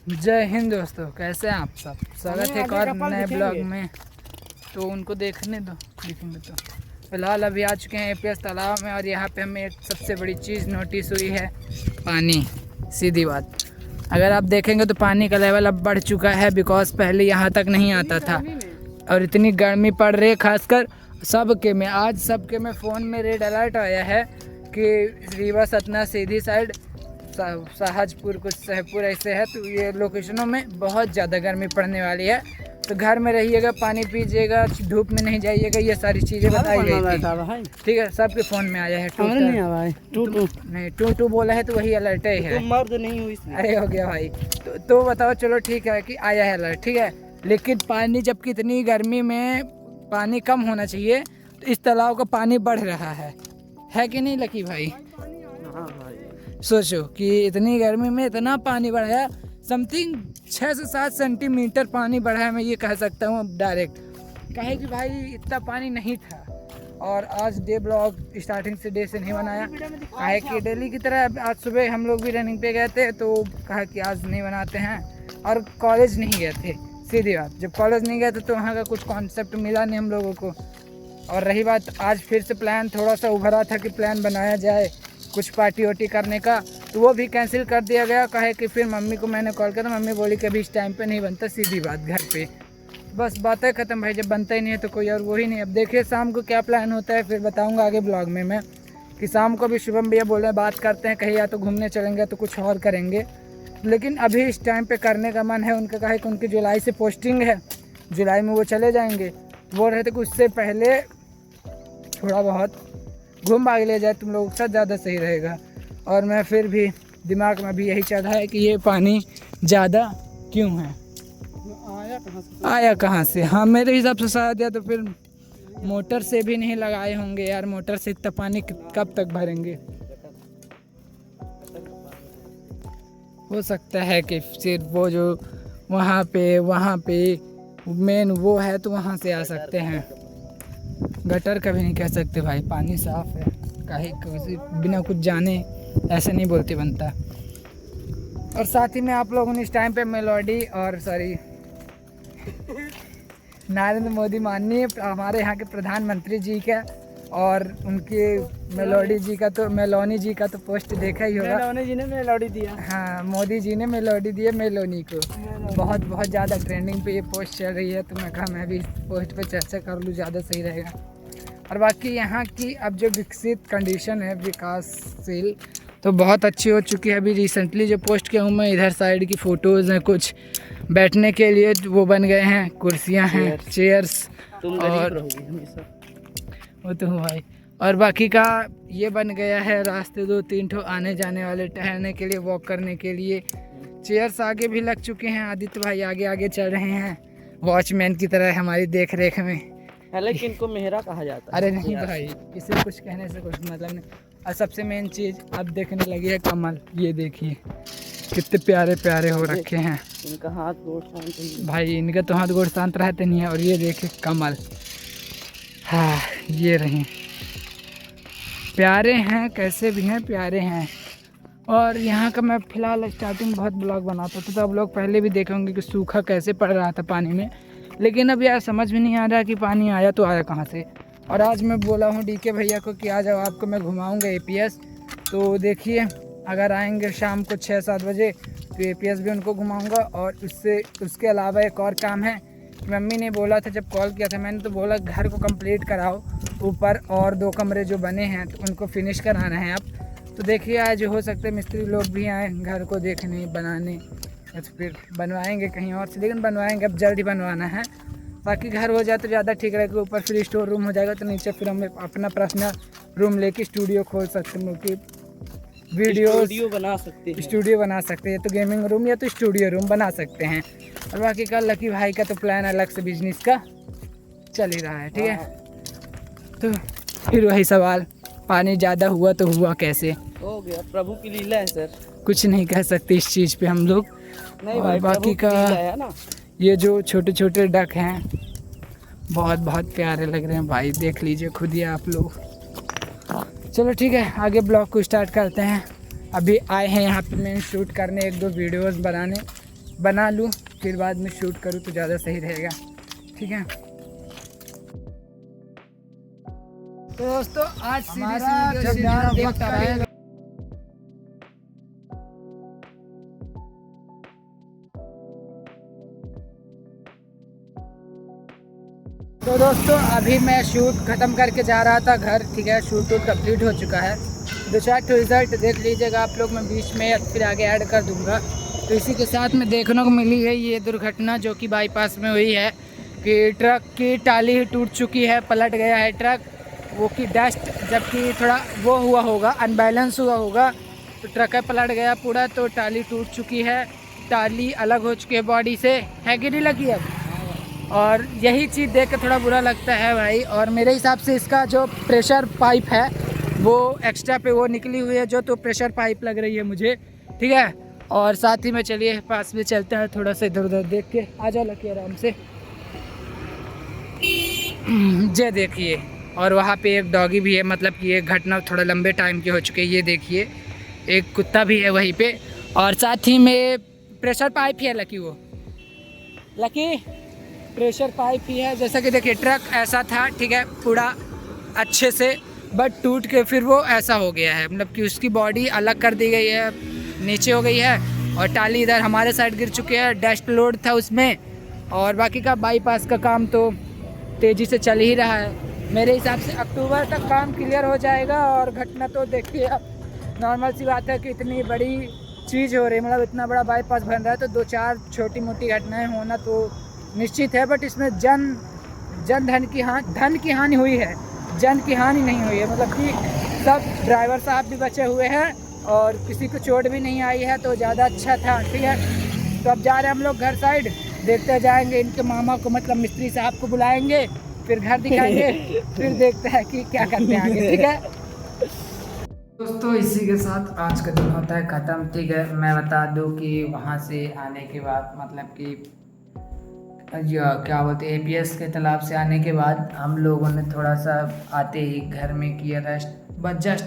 जय हिंद दोस्तों, कैसे हैं आप सब। स्वागत है एक और नए ब्लॉग में। तो उनको देखने दो, दिखेंगे तो। फिलहाल अभी आ चुके हैं एपीएस तालाब में और यहाँ पे हमें एक सबसे बड़ी चीज़ नोटिस हुई है, पानी। सीधी बात, अगर आप देखेंगे तो पानी का लेवल अब बढ़ चुका है, बिकॉज पहले यहाँ तक नहीं आता था। और इतनी गर्मी पड़ रही है, खासकर सबके में। आज सबके में फ़ोन में रेड अलर्ट आया है कि रीवा सतना सीधी साइड शाहजपुर कुछ सहपुर ऐसे है, तो ये लोकेशनों में बहुत ज़्यादा गर्मी पड़ने वाली है। तो घर में रहिएगा, पानी पीजिएगा, धूप में नहीं जाइएगा, ये सारी चीज़ें बताई गई थी। ठीक है, सबके फ़ोन में आया है। टू बोला है तो वही अलर्ट है। मर्द नहीं हुई, अरे हो गया भाई। तो बताओ, चलो ठीक है कि आया है अलर्ट, ठीक है। लेकिन पानी जब कितनी गर्मी में पानी कम होना चाहिए, तो इस तालाब का पानी बढ़ रहा है कि नहीं लकी भाई? सोचो कि इतनी गर्मी में इतना पानी बढ़ा है, समथिंग 6 से 7 सेंटीमीटर पानी बढ़ा है, मैं ये कह सकता हूँ डायरेक्ट। कहे कि भाई इतना पानी नहीं था। और आज डे ब्लॉग स्टार्टिंग से डे से नहीं बनाया, कहे कि डेली की तरह आज सुबह हम लोग भी रनिंग पे गए थे, तो कहा कि आज नहीं बनाते हैं। और कॉलेज नहीं गए थे, सीधी बात। जब कॉलेज नहीं गए थे तो वहाँ का कुछ कॉन्सेप्ट मिला नहीं हम लोगों को। और रही बात, आज फिर से प्लान थोड़ा सा उभरा था कि प्लान बनाया जाए कुछ पार्टी वार्टी करने का, तो वो भी कैंसिल कर दिया गया। कहे कि फिर मम्मी को मैंने कॉल किया, मम्मी बोली कि अभी इस टाइम पे नहीं बनता, सीधी बात घर पे। बस बातें ख़त्म भाई, जब बनता ही नहीं है तो कोई और वो ही नहीं। अब देखिए शाम को क्या प्लान होता है, फिर बताऊंगा आगे ब्लॉग में मैं कि शाम को भी शुभम भैया बोल रहे हैं बात करते हैं, कहीं या तो घूमने चलेंगे तो कुछ और करेंगे। लेकिन अभी इस टाइम पर करने का मन है उनका। कहे कि उनकी जुलाई से पोस्टिंग है, जुलाई में वो चले जाएंगे। बोल रहे थे कि उससे पहले थोड़ा बहुत घूम भाग ले जाए तुम लोगों के साथ, ज़्यादा सही रहेगा। और मैं फिर भी दिमाग में भी यही चल रहा है कि ये पानी ज़्यादा क्यों है, आया कहाँ से। हाँ, मेरे हिसाब से शायद या तो फिर मोटर से भी नहीं लगाए होंगे यार। मोटर से इतना पानी कब तक भरेंगे। हो सकता है कि सिर्फ वो जो वहाँ पे मेन वो है, तो वहाँ से आ सकते हैं। गटर कभी नहीं कह सकते भाई, पानी साफ है। कहीं किसी बिना कुछ जाने ऐसे नहीं बोलते बनता। और साथ ही में आप लोगों ने इस टाइम पे मेलोडी और नरेंद्र मोदी माननीय हमारे यहाँ के प्रधानमंत्री जी का और उनके मेलोनी जी का तो पोस्ट देखा ही होगा। मेलोनी जी ने मेलोडी दिया। हाँ, मोदी जी ने मेलोडी दिया मेलोनी को। बहुत ज़्यादा ट्रेंडिंग पे ये पोस्ट चल रही है, तो मैं कहा मैं भी इस पोस्ट पे चर्चा कर लूँ, ज़्यादा सही रहेगा। और बाकी यहाँ की अब जो विकसित कंडीशन है, विकासशील, तो बहुत अच्छी हो चुकी है। अभी रिसेंटली जो पोस्ट किया हूँ मैं, इधर साइड की फ़ोटोज़ हैं, कुछ बैठने के लिए वो बन गए हैं, कुर्सियाँ हैं, चेयर्स। और वो तो भाई, और बाकी का ये बन गया है रास्ते 2-3 ठो आने जाने वाले, टहलने के लिए, वॉक करने के लिए। चेयर्स आगे भी लग चुके हैं। आदित्य भाई आगे चल रहे हैं वॉचमैन की तरह हमारी देख रेख में। लेकिन इनको मेहरा कहा जाता है। अरे नहीं भाई, इसे कुछ कहने से कुछ मतलब नहीं। और सबसे मेन चीज़ अब देखने लगी है कमल। ये देखिए कितने प्यारे प्यारे हो रखे हैं। इनका हाथ गोड़ शांत भाई, इनका तो हाथ गोड़ शांत रहते नहीं है। और ये देखिए कमल, हाँ ये रही, प्यारे हैं, कैसे भी हैं प्यारे हैं। और यहाँ का मैं फ़िलहाल स्टार्टिंग बहुत ब्लॉग बनाता था, तो आप लोग पहले भी देखे होंगे कि सूखा कैसे पड़ रहा था पानी में। लेकिन अब यार समझ में नहीं आ रहा कि पानी आया तो आया कहाँ से। और आज मैं बोला हूँ डीके भैया को कि आ जाओ, आपको मैं घुमाऊँगा एपीएस। तो देखिए अगर आएंगे शाम को 6-7 बजे तो एपीएस भी उनको घुमाऊँगा। और उसके अलावा एक और काम है, मम्मी ने बोला था जब कॉल किया था मैंने, तो बोला घर को कंप्लीट कराओ, ऊपर और 2 कमरे जो बने हैं तो उनको फिनिश कराना है आप। तो देखिए आज हो सकता है मिस्त्री लोग भी आए घर को देखने, बनाने, या तो फिर बनवाएंगे कहीं और से। लेकिन बनवाएंगे, अब जल्द ही बनवाना है, बाकी घर हो जाए तो ज़्यादा ठीक रहेगा। ऊपर फिर स्टोर रूम हो जाएगा, तो नीचे फिर हम अपना पर्सनल रूम लेके स्टूडियो खोल सकते हैं, कि स्टूडियो बना सकते हैं। तो गेमिंग रूम या तो स्टूडियो रूम बना सकते हैं। और बाकी का लकी भाई का तो प्लान अलग से बिजनेस का चल ही रहा है, ठीक है। तो फिर वही सवाल, पानी ज़्यादा हुआ तो हुआ कैसे? हो गया, प्रभु की लीला है सर, कुछ नहीं कह सकते इस चीज़ पे हम लोग। नहीं और भाई, बाकी का है ना, ये जो छोटे छोटे डक हैं बहुत प्यारे लग रहे हैं भाई, देख लीजिए खुद ही आप लोग। चलो ठीक है, आगे ब्लॉग को स्टार्ट करते हैं। अभी आए हैं यहाँ पे मेन शूट करने, 1-2 वीडियोस बनाने। बना लूँ, फिर बाद में शूट करूँ तो ज़्यादा सही रहेगा। ठीक है, तो दोस्तों आज हमारा जब जान देखता है तो दोस्तों अभी मैं शूट ख़त्म करके जा रहा था घर। ठीक है, शूट कंप्लीट हो चुका है। 2-4 रिज़ल्ट देख लीजिएगा आप लोग, मैं बीच में फिर आगे ऐड कर दूंगा। तो इसी के साथ में देखने को मिली है ये दुर्घटना जो कि बाईपास में हुई है कि ट्रक की टाली ही टूट चुकी है, पलट गया है ट्रक। वो की डस्ट जबकि थोड़ा वो हुआ होगा, अनबैलेंस हुआ होगा, तो ट्रक है पलट गया पूरा, तो टाली टूट चुकी है, टाली अलग हो चुकी है बॉडी से, है कि नहीं लगी अब। और यही चीज़ देख के थोड़ा बुरा लगता है भाई। और मेरे हिसाब से इसका जो प्रेशर पाइप है वो एक्स्ट्रा पे वो निकली हुई है जो, तो प्रेशर पाइप लग रही है मुझे। ठीक है, और साथ ही में चलिए पास में चलते हैं, थोड़ा सा इधर उधर देख के आ जाओ लकी आराम से। ये देखिए, और वहाँ पे एक डॉगी भी है, मतलब कि ये घटना थोड़ा लंबे टाइम की हो चुकी है। ये देखिए एक कुत्ता भी है वहीं पे, और साथ ही में प्रेशर पाइप ही है लकी, वो लकी प्रेशर पाइप ही है। जैसा कि देखिए ट्रक ऐसा था, ठीक है, पूरा अच्छे से, बट टूट के फिर वो ऐसा हो गया है, मतलब कि उसकी बॉडी अलग कर दी गई है, नीचे हो गई है, और टाली इधर हमारे साइड गिर चुकी है, डस्ट लोड था उसमें। और बाकी का बाईपास का काम तो तेज़ी से चल ही रहा है। मेरे हिसाब से अक्टूबर तक काम क्लियर हो जाएगा। और घटना तो देखिए अब नॉर्मल सी बात है कि इतनी बड़ी चीज़ हो रही है, मतलब इतना बड़ा बाईपास बन रहा है, तो 2-4 छोटी मोटी घटनाएं होना तो निश्चित है। बट इसमें धन की हानि हुई है, जन की हानि नहीं हुई है। मतलब कि सब ड्राइवर साहब भी बचे हुए हैं और किसी को चोट भी नहीं आई है, तो ज़्यादा अच्छा था। ठीक है, तो अब जा रहे हैं हम लोग घर साइड, देखते जाएंगे इनके मामा को, मतलब मिस्त्री साहब को बुलाएंगे, फिर घर दिखाएंगे, फिर देखते हैं कि क्या करते हैं आगे। ठीक है दोस्तों, इसी के साथ आज का दिन होता है ख़त्म। ठीक है, मैं बता दूं कि वहाँ से आने के बाद, मतलब कि क्या बोलते हैं, APS के तालाब से आने के बाद हम लोगों ने थोड़ा सा आते ही घर में किया रेस्ट, बस जस्ट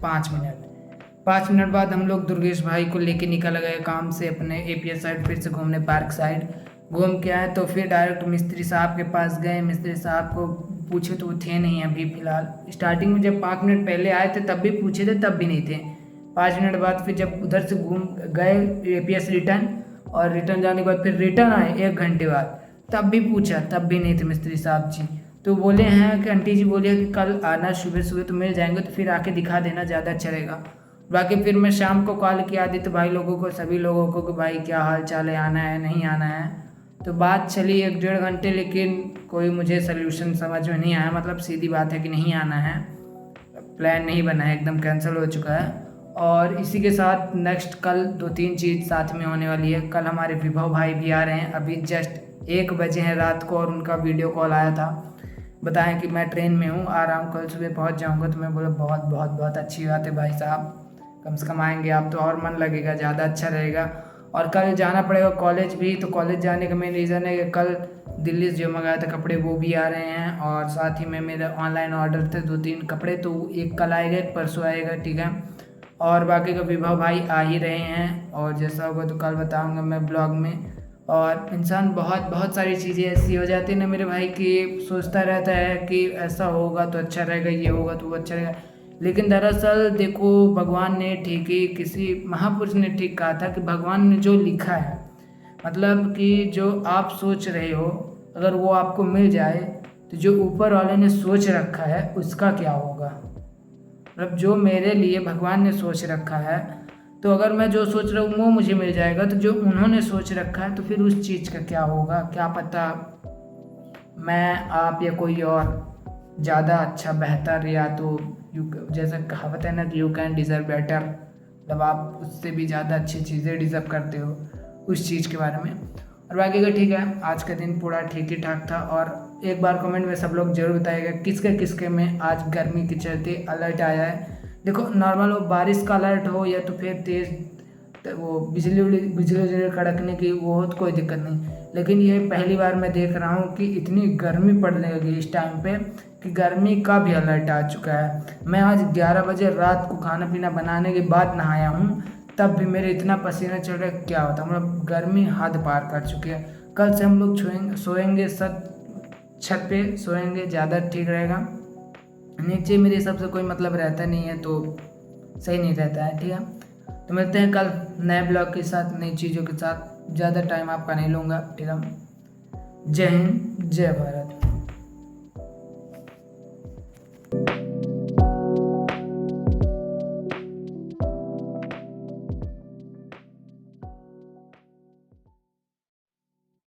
5 मिनट बाद हम लोग दुर्गेश भाई को लेके निकल गए काम से अपने APS साइड, फिर से घूमने पार्क साइड घूम के आए। तो फिर डायरेक्ट मिस्त्री साहब के पास गए। मिस्त्री साहब को पूछे तो वो थे नहीं अभी फ़िलहाल। स्टार्टिंग में जब 5 मिनट पहले आए थे तब भी पूछे थे, तब भी नहीं थे। 5 मिनट बाद फिर जब उधर से घूम गए APS रिटर्न, और रिटर्न जाने के बाद फिर रिटर्न आए 1 घंटे बाद, तब भी पूछा, तब भी नहीं थे मिस्त्री साहब जी। तो बोले हैं कि आंटी जी बोले कि कल आना सुबह तो मिल जाएंगे, तो फिर आके दिखा देना, ज़्यादा अच्छा रहेगा। बाकी फिर मैं शाम को कॉल किया आदित्य भाई लोगों को, सभी लोगों को, कि भाई क्या हाल चाल है, आना है नहीं आना है। तो बात चली 1-1.5 घंटे, लेकिन कोई मुझे सल्यूशन समझ में नहीं आया। मतलब सीधी बात है कि नहीं आना है, प्लान नहीं बना है, एकदम कैंसिल हो चुका है। और इसी के साथ नेक्स्ट कल 2-3 चीज़ साथ में होने वाली है। कल हमारे विभव भाई भी आ रहे हैं, अभी जस्ट 1 बजे हैं रात को, और उनका वीडियो कॉल आया था, बताएं कि मैं ट्रेन में हूँ, आ रहा हूँ, कल सुबह पहुँच जाऊँगा। तो मैं बोला बहुत बहुत बहुत अच्छी बात है भाई साहब, कम से कम आएंगे आप तो और मन लगेगा, ज़्यादा अच्छा रहेगा। और कल जाना पड़ेगा कॉलेज भी, तो कॉलेज जाने का मेन रीज़न है कि कल दिल्ली से जो मंगाया था कपड़े वो भी आ रहे हैं, और साथ ही में मेरा ऑनलाइन ऑर्डर थे 2-3 कपड़े, तो एक कल आएगा, एक परसों आएगा। ठीक है, और बाकी का विभव भाई आ ही रहे हैं, और जैसा होगा तो कल बताऊंगा मैं ब्लॉग में। और इंसान बहुत सारी चीज़ें ऐसी हो जाती है ना मेरे भाई, कि सोचता रहता है कि ऐसा होगा तो अच्छा रहेगा, ये होगा तो वो अच्छा रहेगा, लेकिन दरअसल देखो भगवान ने ठीक ही, किसी महापुरुष ने ठीक कहा था कि भगवान ने जो लिखा है, मतलब कि जो आप सोच रहे हो अगर वो आपको मिल जाए, तो जो ऊपर वाले ने सोच रखा है उसका क्या होगा। मतलब जो मेरे लिए भगवान ने सोच रखा है, तो अगर मैं जो सोच रहा हूँ वो मुझे मिल जाएगा, तो जो उन्होंने सोच रखा है तो फिर उस चीज़ का क्या होगा, क्या पता मैं, आप या कोई और ज़्यादा अच्छा बेहतर, या तो जैसा कहावत है ना कि यू कैन डिज़र्व बेटर, मतलब आप उससे भी ज़्यादा अच्छी चीज़ें डिज़र्व करते हो उस चीज़ के बारे में। और बाकी का ठीक है, आज का दिन पूरा ठीक ही ठाक था। और एक बार कमेंट में सब लोग जरूर बताइएगा किसके में आज गर्मी के चलते अलर्ट आया है। देखो नॉर्मल हो, बारिश का अलर्ट हो या तो फिर तेज़ वो बिजली कड़कने की, वो हो तो कोई दिक्कत नहीं, लेकिन ये पहली बार मैं देख रहा हूँ कि इतनी गर्मी पड़ने लगी इस टाइम पे, कि गर्मी का भी अलर्ट आ चुका है। मैं आज 11 बजे रात को खाना पीना बनाने के बाद नहाया हूँ, तब भी मेरे इतना पसीना चल रहा है, क्या होता, मतलब गर्मी हद पार कर चुकी है। कल से हम लोग सोएंगे छत पे सोएंगे, ज़्यादा ठीक रहेगा। नीचे मेरे सबसे कोई मतलब रहता नहीं है तो सही नहीं रहता है, ठीक है। तो मिलते हैं कल नए ब्लॉग के साथ, नई चीज़ों के साथ। ज़्यादा टाइम आपका नहीं लूँगा, ठीक है। जय हिंद, जय भारत।